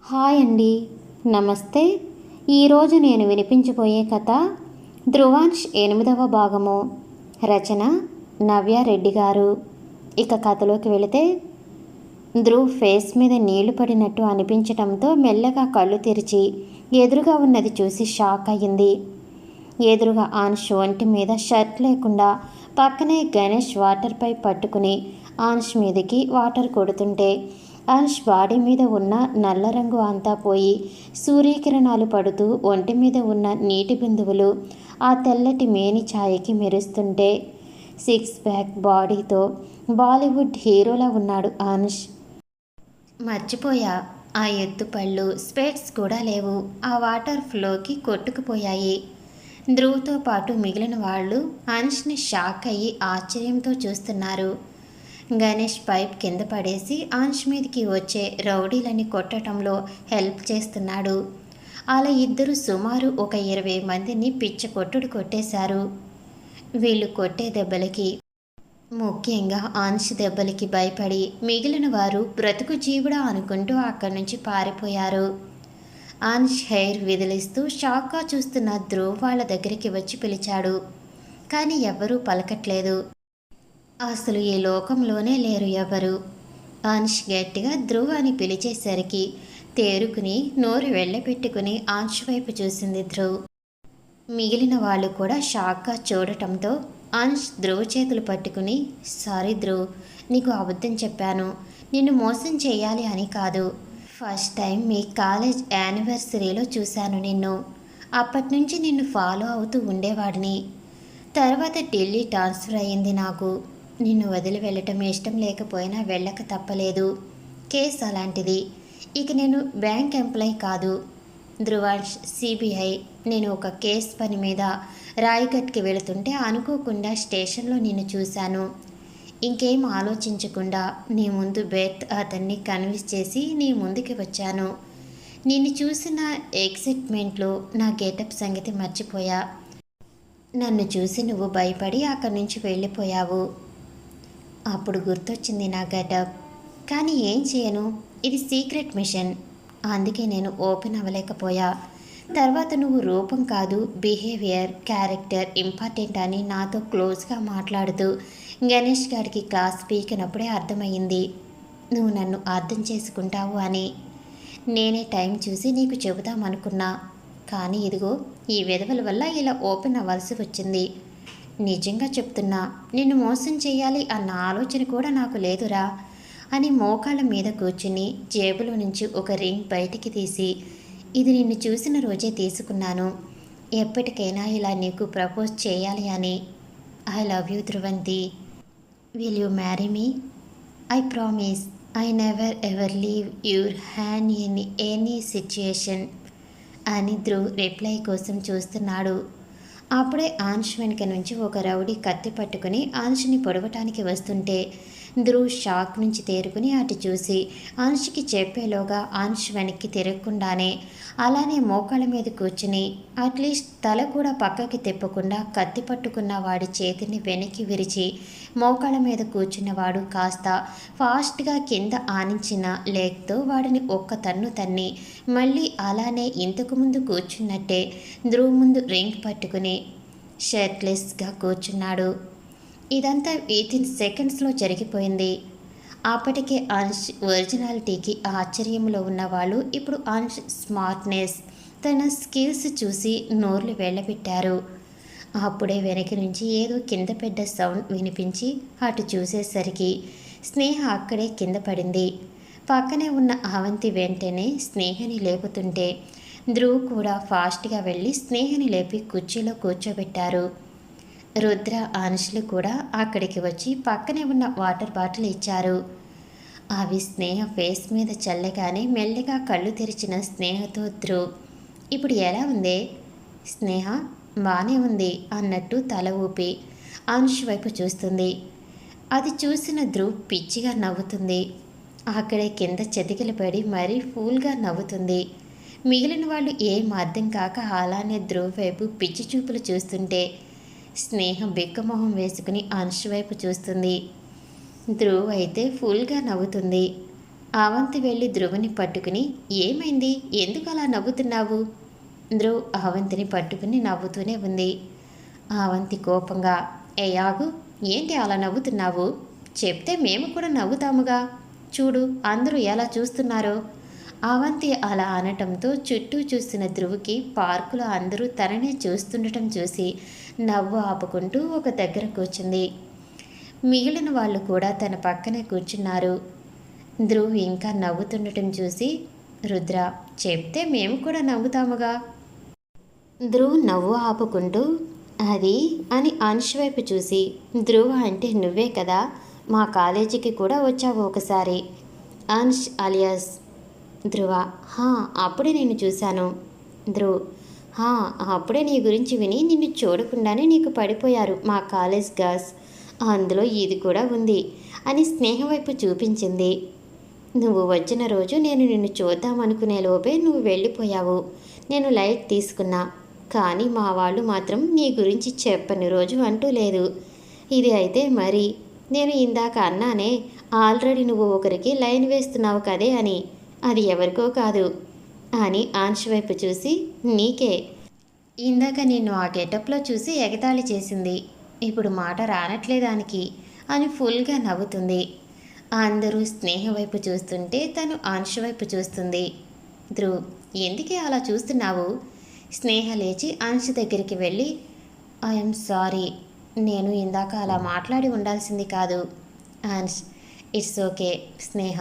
Hi అండి. నమస్తే. ఈరోజు నేను వినిపించబోయే కథ ధ్రువాంష్ 8వ భాగము. రచన నవ్యారెడ్డి గారు. ఇక కథలోకి వెళితే, ధ్రువ్ ఫేస్ మీద నీళ్లు పడినట్టు అనిపించటంతో మెల్లగా కళ్ళు తెరిచి ఎదురుగా ఉన్నది చూసి షాక్ అయ్యింది. ఎదురుగా ఆన్ష్ ఒంటి మీద షర్ట్ లేకుండా పక్కనే గణేష్ వాటర్ పైప్ పట్టుకుని ఆన్ష్ మీదకి వాటర్ కొడుతుంటే ఆన్ష్ బాడీ మీద ఉన్న నల్ల రంగు అంతా పోయి సూర్యకిరణాలు పడుతూ ఒంటి మీద ఉన్న నీటి బిందువులు ఆ తెల్లటి మేని ఛాయకి మెరుస్తుంటే సిక్స్ ప్యాక్ బాడీతో బాలీవుడ్ హీరోలా ఉన్నాడు ఆన్ష్. మర్చిపోయా, ఆ ఎత్తుపళ్ళు స్పెట్స్ కూడా లేవు. ఆ వాటర్ ఫ్లోకి కొట్టుకుపోయాయి. ధ్రువ్తో పాటు మిగిలిన వాళ్ళు ఆన్ష్ని షాక్ అయ్యి ఆశ్చర్యంతో చూస్తున్నారు. గణేష్ పైప్ కింద పడేసి ఆన్ష్ మీదకి వచ్చే రౌడీలని కొట్టడంలో హెల్ప్ చేస్తున్నాడు. అలా ఇద్దరు సుమారు ఒక 20 మందిని పిచ్చ కొట్టుడు కొట్టేశారు. వీళ్ళు కొట్టే దెబ్బలకి, ముఖ్యంగా ఆన్ష్ దెబ్బలకి భయపడి మిగిలిన వారు బ్రతుకు జీవుడా అనుకుంటూ అక్కడి నుంచి పారిపోయారు. ఆన్ష్ హెయిర్ విదిలిస్తూ షాక్గా చూస్తున్న ధ్రువ్ వాళ్ళ దగ్గరికి వచ్చి పిలిచాడు. కానీ ఎవ్వరూ పలకట్లేదు. అసలు ఈ లోకంలోనే లేరు ఎవరు. ఆన్ష్ గట్టిగా ధ్రువ్ అని పిలిచేసరికి తేరుకుని నోరు వెళ్ళపెట్టుకుని ఆన్ష్ వైపు చూసింది ధ్రువ్. మిగిలిన వాళ్ళు కూడా షాక్గా చూడటంతో ఆన్ష్ ధ్రువ్ చేతులు పట్టుకుని, సారీ ధ్రువ్, నీకు అబద్ధం చెప్పాను. నిన్ను మోసం చేయాలి అని కాదు. ఫస్ట్ టైం మీ కాలేజ్ యానివర్సరీలో చూశాను నిన్ను. అప్పటి నుంచి నిన్ను ఫాలో అవుతూ ఉండేవాడిని. తర్వాత ఢిల్లీ ట్రాన్స్ఫర్ అయ్యింది నాకు. నిన్ను వదిలి వెళ్ళటం ఇష్టం లేకపోయినా వెళ్ళక తప్పలేదు. కేసు అలాంటిది. ఇక నేను బ్యాంక్ ఎంప్లాయ్ కాదు. ధ్రువాంష్ సిబిఐ. నేను ఒక కేస్ పని మీద రాయ్గఢ్కి వెళుతుంటే అనుకోకుండా స్టేషన్లో నిన్ను చూశాను. ఇంకేం ఆలోచించకుండా నీ ముందు బెర్త్ అతన్ని కన్విన్స్ చేసి నీ ముందుకి వచ్చాను. నిన్ను చూసిన ఎక్సైట్మెంట్లో నా గెటప్ సంగతి మర్చిపోయా. నన్ను చూసి నువ్వు భయపడి అక్కడి నుంచి వెళ్ళిపోయావు. అప్పుడు గుర్తొచ్చింది నా గెటప్. కానీ ఏం చేయను, ఇది సీక్రెట్ మిషన్. అందుకే నేను ఓపెన్ అవ్వలేకపోయా. తర్వాత నువ్వు రూపం కాదు, బిహేవియర్, క్యారెక్టర్ ఇంపార్టెంట్ అని నాతో క్లోజ్గా మాట్లాడుతూ గణేష్ గారికి క్లాస్ పీకినప్పుడే అర్థమయ్యింది నువ్వు నన్ను అర్థం చేసుకుంటావు అని. నేనే టైం చూసి నీకు చెబుదామనుకున్నా. కానీ ఇదిగో ఈ విధవల వల్ల ఇలా ఓపెన్ అవ్వాల్సి వచ్చింది. నిజంగా చెప్తున్నా, నిన్ను మోసం చేయాలి అన్న ఆలోచన కూడా నాకు లేదురా అని మోకాళ్ళ మీద కూర్చుని జేబులో నుంచి ఒక రింగ్ బయటికి తీసి, ఇది నిన్ను చూసిన రోజే తీసుకున్నాను. ఎప్పటికైనా ఇలా నీకు ప్రపోజ్ చేయాలి అని. I love you Dhruvanthi. Will you marry me? I promise. I never ever leave your hand in any situation అని ధ్రువ్ రిప్లై కోసం చూస్తున్నాడు. అప్పుడే ఆన్ష్ వెనుక నుంచి ఒక రౌడీ కత్తి పట్టుకుని ఆన్ష్ని పొడవటానికి వస్తుంటే ధ్రువ్ షాక్ నుంచి తేరుకుని అటు చూసి ఆన్ష్కి చెప్పేలోగా ఆన్ష్ వెనక్కి తిరగకుండానే అలానే మోకాళ్ళ మీద కూర్చుని అట్లీస్ట్ తల కూడా పక్కకి తిప్పకుండా కత్తి పట్టుకున్న వాడి చేతిని వెనక్కి విరిచి మోకాళ్ళ మీద కూర్చున్నవాడు కాస్త ఫాస్ట్గా కింద ఆనించిన లెగ్తో వాడిని ఒక్క తన్ను తన్ని మళ్ళీ అలానే ఇంతకుముందు కూర్చున్నట్టే ధ్రువ్ ముందు రింగ్ పట్టుకుని షర్ట్లెస్గా కూర్చున్నాడు. ఇదంతా వితిన్ సెకండ్స్లో జరిగిపోయింది. అప్పటికే ఆన్ష్ ఒరిజినాలిటీకి ఆశ్చర్యంలో ఉన్నవాళ్ళు ఇప్పుడు ఆన్ష్ స్మార్ట్నెస్, తన స్కిల్స్ చూసి నోర్లు వెళ్ళబెట్టారు. అప్పుడే వెనక నుంచి ఏదో కింద పెద్ద సౌండ్ వినిపించి అటు చూసేసరికి స్నేహ అక్కడే కింద పడింది. పక్కనే ఉన్న అవంతి వెంటనే స్నేహని లేపుతుంటే ధ్రువ్ కూడా ఫాస్ట్గా వెళ్ళి స్నేహని లేపి కుర్చీలో కూర్చోబెట్టారు. రుద్ర, ఆన్ష్లు కూడా అక్కడికి వచ్చి పక్కనే ఉన్న వాటర్ బాటిల్ ఇచ్చారు. అవి స్నేహ ఫేస్ మీద చల్లగానే మెల్లగా కళ్ళు తెరిచిన స్నేహతో ధ్రువ్, ఇప్పుడు ఎలా ఉందే? స్నేహ బానే ఉంది అన్నట్టు తల ఊపి ఆన్ష్ వైపు చూస్తుంది. అది చూసిన ధ్రువ్ పిచ్చిగా నవ్వుతుంది. అక్కడే కింద చెతికిలు పడి మరీ ఫూల్గా నవ్వుతుంది. మిగిలిన వాళ్ళు ఏం అర్థం కాక అలానే ధ్రువ్ వైపు పిచ్చి చూపులు చూస్తుంటే స్నేహ బిక్కమొహం వేసుకుని ఆన్ష్ వైపు చూస్తుంది. ధ్రువ్ అయితే ఫుల్గా నవ్వుతుంది. అవంతి వెళ్ళి ధ్రువుని పట్టుకుని ఏమైంది, ఎందుకు అలా నవ్వుతున్నావు? ధ్రువ్ అవంతిని పట్టుకుని నవ్వుతూనే ఉంది. అవంతి కోపంగా ఏ ఆగు, ఏంటి అలా నవ్వుతున్నావు? చెప్తే మేము కూడా నవ్వుతాముగా, చూడు అందరూ ఎలా చూస్తున్నారో. అవంతి అలా అనటంతో చుట్టూ చూస్తున్న ధ్రువుకి పార్కులో అందరూ తననే చూస్తుండటం చూసి నవ్వు ఆపుకుంటూ ఒక దగ్గర కూర్చుంది. మిగిలిన వాళ్ళు కూడా తన పక్కనే కూర్చున్నారు. ధ్రువ్ ఇంకా నవ్వుతుండటం చూసి రుద్ర చెప్తే మేము కూడా నవ్వుతాముగా. ధ్రువ్ నవ్వు ఆపుకుంటూ అది అని అంశ్ వైపు చూసి ధ్రువ అంటే నువ్వే కదా, మా కాలేజీకి కూడా వచ్చావు ఒకసారి. అంశ్ అలియాస్ ధ్రువ హా అప్పుడే నేను చూశాను. ధ్రువ్ హా అప్పుడే నీ గురించి విని నిన్ను చూడకుండానే నీకు పడిపోయారు మా కాలేజ్ గర్ల్స్, అందులో ఇది కూడా ఉంది అని స్నేహ వైపు చూపించింది. నువ్వు వచ్చిన రోజు నేను నిన్ను చూద్దామనుకునే లోపే నువ్వు వెళ్ళిపోయావు. నేను లైట్ తీసుకున్నా, కానీ మా వాళ్ళు మాత్రం నీ గురించి చెప్పని రోజు అంటూ లేదు. ఇది అయితే మరి నేను ఇందాక అన్నానే ఆల్రెడీ నువ్వు ఒకరికి లైన్ వేస్తున్నావు కదే అని, అది ఎవరికో కాదు అని అంశ్ వైపు చూసి నీకే. ఇందాక నిన్ను ఆ గెటప్లో చూసి ఎగతాళి చేసింది, ఇప్పుడు మాట రానట్లేదానికి అని ఫుల్గా నవ్వుతుంది. అందరూ స్నేహ వైపు చూస్తుంటే తను అంశ్ వైపు చూస్తుంది. ధ్రువ్ ఎందుకే అలా చూస్తున్నావు? స్నేహ లేచి అంశ్ దగ్గరికి వెళ్ళి ఐఎమ్ సారీ, నేను ఇందాక అలా మాట్లాడి ఉండాల్సింది కాదు. Ansh it's okay. Sneha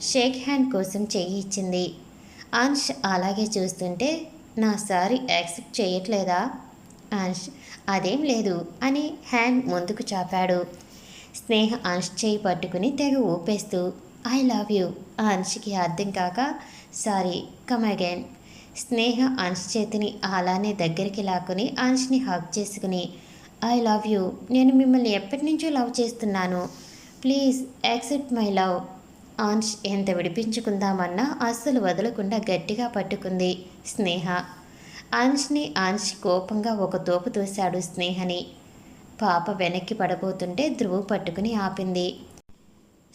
shake hand కోసం చెయ్యి ఇచ్చింది. అంశ్ అలాగే చూస్తుంటే నా సారీ యాక్సెప్ట్ చేయట్లేదా? అంశ్ అదేం లేదు అని హ్యాండ్ ముందుకు చాపాడు. స్నేహ అంశ్ చేయి పట్టుకుని తెగ ఊపేస్తూ ఐ లవ్ యూ. అంశ్కి అర్థం కాక సారీ కమ్ అగైన్. స్నేహ అంశ్ చేతిని అలానే దగ్గరికి లాక్కుని అంశ్ని హగ్ చేసుకుని ఐ లవ్ యూ, నేను మిమ్మల్ని ఎప్పటి నుంచో లవ్ చేస్తున్నాను, please accept my love. Ansh ఎంత విడిపించుకుందామన్నా అస్సలు వదలకుండా గట్టిగా పట్టుకుంది స్నేహ. అంశ్ కోపంగా ఒక తోపు తోశాడు స్నేహని. పాప వెనక్కి పడబోతుంటే ధ్రువ్ పట్టుకుని ఆపింది.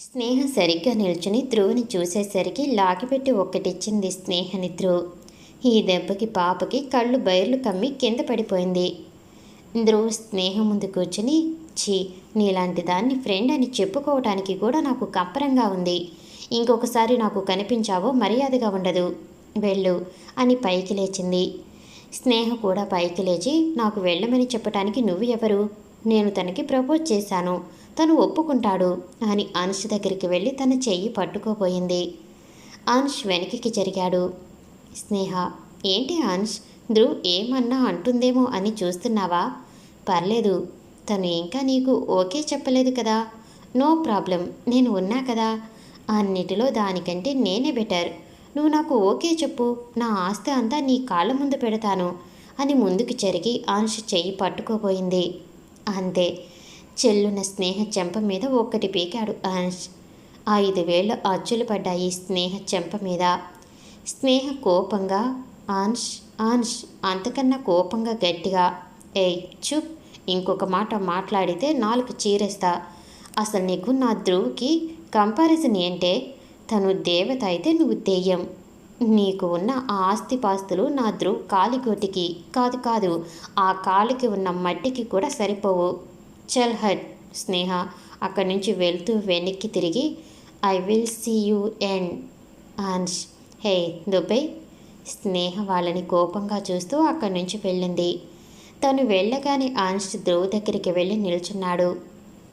స్నేహ సరిగ్గా నిల్చుని ధ్రువుని చూసేసరికి లాగిపెట్టి ఒక్కటిచ్చింది స్నేహని ధ్రువ్. ఈ దెబ్బకి పాపకి కళ్ళు బైర్లు కమ్మి కింద పడిపోయింది. ధ్రువ్ స్నేహ ముందు కూర్చుని ఛీ, నీలాంటి దాన్ని ఫ్రెండ్ అని చెప్పుకోవటానికి కూడా నాకు కంపరంగా ఉంది. ఇంకొకసారి నాకు కనిపించావో మర్యాదగా ఉండదు, వెళ్ళు అని పైకి లేచింది. స్నేహ కూడా పైకి లేచి నాకు వెళ్ళమని చెప్పటానికి నువ్వు ఎవరు? నేను తనకి ప్రపోజ్ చేశాను, తను ఒప్పుకుంటాడు అని అంశ్ దగ్గరికి వెళ్ళి తన చెయ్యి పట్టుకోపోయింది. అంశ్ వెనక్కి జరిగాడు. స్నేహ ఏంటి అంశ్, ధ్రువ్ ఏమన్నా అంటుందేమో అని చూస్తున్నావా? పర్లేదు, తను ఇంకా నీకు ఓకే చెప్పలేదు కదా, నో ప్రాబ్లం, నేను ఉన్నా కదా, అన్నిటిలో దానికంటే నేనే బెటర్. నువ్వు నాకు ఓకే చెప్పు, నా ఆస్తి అంతా నీ కాళ్ళ ముందు పెడతాను అని ముందుకు జరిగి అంశ్ చెయ్యి పట్టుకోపోయింది. అంతే, చెల్లున స్నేహ చెంప మీద ఒక్కటి పీకాడు అంశ్. 5 వేళ్ల అచ్చులు పడ్డాయి స్నేహ చెంప మీద. స్నేహ కోపంగా అంశ్ అంతకన్నా కోపంగా గట్టిగా ఏయ్ చుప్, ఇంకొక మాట మాట్లాడితే నాలుగు చీరేస్తా. అసలు నీకు నా ధ్రువుకి కంపారిజన్ ఏంటే? తను దేవత అయితే నువ్వు దెయ్యం. నీకు ఉన్న ఆ ఆస్తిపాస్తులు నా ధ్రువ్ కాలిగోటికి కాదు, ఆ కాలికి ఉన్న మట్టికి కూడా సరిపోవు. చల్ హట్. స్నేహ అక్కడి నుంచి వెళ్తూ వెనక్కి తిరిగి I will see you end. Ansh hey దుబ్బై. స్నేహ వాళ్ళని కోపంగా చూస్తూ అక్కడి నుంచి వెళ్ళింది. తను వెళ్ళగానే అంశ్ ధ్రువ్ దగ్గరికి వెళ్ళి నిల్చున్నాడు.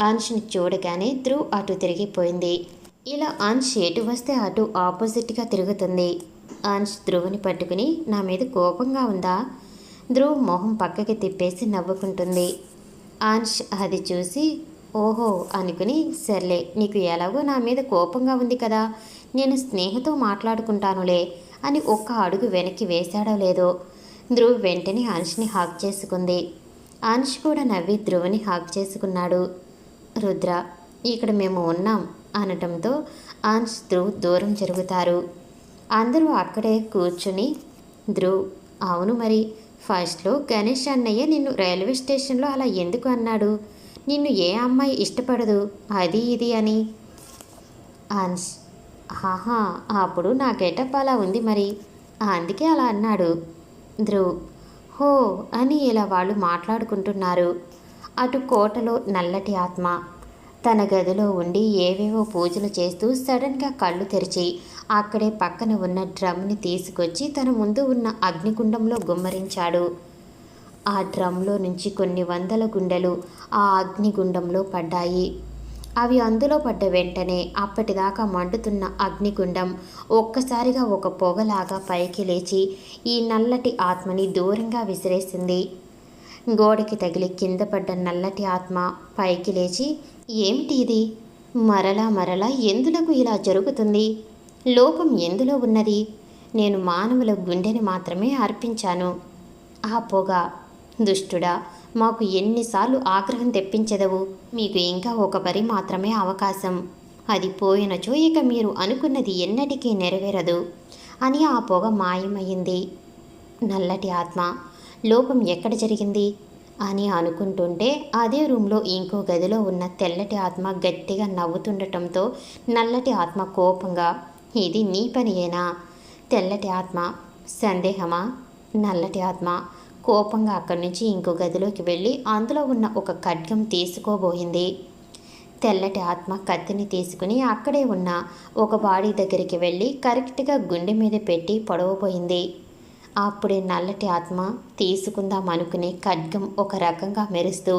అంశ్ని చూడగానే ధ్రువ్ అటు తిరిగిపోయింది. ఇలా అంశ్ ఎటు వస్తే అటు ఆపోజిట్గా తిరుగుతుంది. అంశ్ ధ్రువుని పట్టుకుని నా మీద కోపంగా ఉందా? ధ్రువ్ మొహం పక్కకి తిప్పేసి నవ్వుకుంటుంది. అంశ్ అది చూసి ఓహో అనుకుని సర్లే, నీకు ఎలాగో నా మీద కోపంగా ఉంది కదా, నేను స్నేహతో మాట్లాడుకుంటానులే అని ఒక్క అడుగు వెనక్కి వేశాడో లేదో ధ్రువ్ వెంటనే అంశ్ని హాక్ చేసుకుంది. అంశ్ కూడా నవ్వి ధ్రువుని హాక్ చేసుకున్నాడు. రుద్ర ఇక్కడ మేము ఉన్నాం అనటంతో అంశ్ ధ్రువ్ దూరం జరుగుతారు. అందరూ అక్కడే కూర్చుని ధ్రువ్ అవును మరి, ఫస్ట్లో గణేష్ అన్నయ్య నిన్ను రైల్వే స్టేషన్లో అలా ఎందుకు అన్నాడు? నిన్ను ఏ అమ్మాయి ఇష్టపడదు అది ఇది అని. అంశ్ ఆహా, అప్పుడు నా గెటప్ అలా ఉంది మరి, అందుకే అలా అన్నాడు. ధ్రువ్ హో అని ఇలా వాళ్ళు మాట్లాడుకుంటున్నారు. అటు కోటలో నల్లటి ఆత్మ తన గదిలో ఉండి ఏవేవో పూజలు చేస్తూ సడన్గా కళ్ళు తెరిచి అక్కడే పక్కన ఉన్న డ్రమ్ని తీసుకొచ్చి తన ముందు ఉన్న అగ్నిగుండంలో గుమ్మరించాడు. ఆ డ్రమ్లో నుంచి కొన్ని వందల గుండెలు ఆ అగ్నిగుండంలో పడ్డాయి. అవి అందులో పడ్డ వెంటనే అప్పటిదాకా మండుతున్న అగ్నిగుండం ఒక్కసారిగా ఒక పొగలాగా పైకి లేచి ఈ నల్లటి ఆత్మని దూరంగా విసిరేసింది. గోడకి తగిలి కింద పడ్డ నల్లటి ఆత్మ పైకి లేచి, ఏమిటి ఇది? మరలా మరలా ఎందులకు ఇలా జరుగుతుంది? లోపం ఎందులో ఉన్నది? నేను మానవుల గుండెని మాత్రమే అర్పించాను. ఆ పొగ, దుష్టుడా, మాకు ఎన్నిసార్లు ఆగ్రహం తెప్పించెదవు? మీకు ఇంకా ఒక పరి మాత్రమే అవకాశం. అది పోయినచో ఇక మీరు అనుకున్నది ఎన్నటికీ నెరవేరదు అని ఆ పొగ మాయమయ్యింది. నల్లటి ఆత్మ, లోపం ఎక్కడ జరిగింది అని అనుకుంటుంటే అదే రూమ్లో ఇంకో గదిలో ఉన్న తెల్లటి ఆత్మ గట్టిగా నవ్వుతుండటంతో నల్లటి ఆత్మ కోపంగా, ఇది నీ పనియేనా? తెల్లటి ఆత్మ, సందేహమా? నల్లటి ఆత్మ కోపంగా అక్కడి నుంచి ఇంకో గదిలోకి వెళ్ళి అందులో ఉన్న ఒక ఖడ్గం తీసుకోబోయింది. తెల్లటి ఆత్మ కత్తిని తీసుకుని అక్కడే ఉన్న ఒక బాడీ దగ్గరికి వెళ్ళి కరెక్ట్గా గుండె మీద పెట్టి పొడవబోయింది. అప్పుడే నల్లటి ఆత్మ తీసుకుందాం అనుకునే ఖడ్గం ఒక రకంగా మెరుస్తూ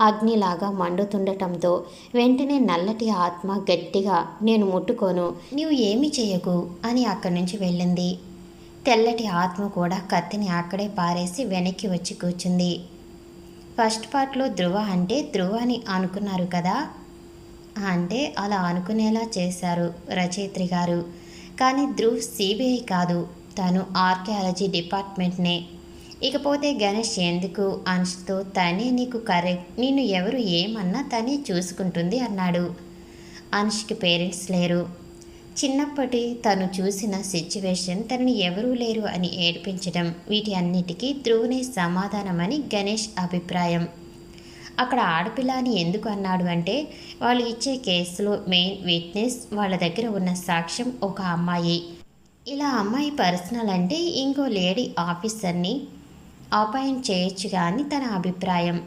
అగ్నిలాగా మండుతుండటంతో వెంటనే నల్లటి ఆత్మ గట్టిగా, నేను ముట్టుకోను, నీవు ఏమీ చేయకు అని అక్కడి నుంచి వెళ్ళింది. తెల్లటి ఆత్మ కూడా కత్తిని అక్కడే పారేసి వెనక్కి వచ్చి కూర్చుంది. ఫస్ట్ పార్ట్లో ధ్రువ అంటే ధ్రువ అని అనుకున్నారు కదా, అంటే అలా అనుకునేలా చేశారు రచయిత్రి గారు. కానీ ధ్రువ్ సిబిఐ కాదు, తను ఆర్కియాలజీ డిపార్ట్మెంట్నే. ఇకపోతే గణేష్ ఎందుకు అంశతో తనే నీకు కరెక్ట్, నిన్ను ఎవరు ఏమన్నా తనే చూసుకుంటుంది అన్నాడు. అనుష్కి పేరెంట్స్ లేరు. చిన్నప్పటి తను చూసిన సిచ్యువేషన్ తనని ఎవరూ లేరు అని ఏడ్పించడం, వీటి అన్నిటికీ ధ్రువునే సమాధానమని గణేష్ అభిప్రాయం. అక్కడ ఆడపిల్ల అని ఎందుకు అన్నాడు అంటే, వాళ్ళు ఇచ్చే కేసులో మెయిన్ విట్నెస్, వాళ్ళ దగ్గర ఉన్న సాక్ష్యం ఒక అమ్మాయి. ఇలా అమ్మాయి పర్సనల్ అంటే ఇంకో లేడీ ఆఫీసర్ని అపాయింట్ చేయొచ్చుగా అని తన అభిప్రాయం.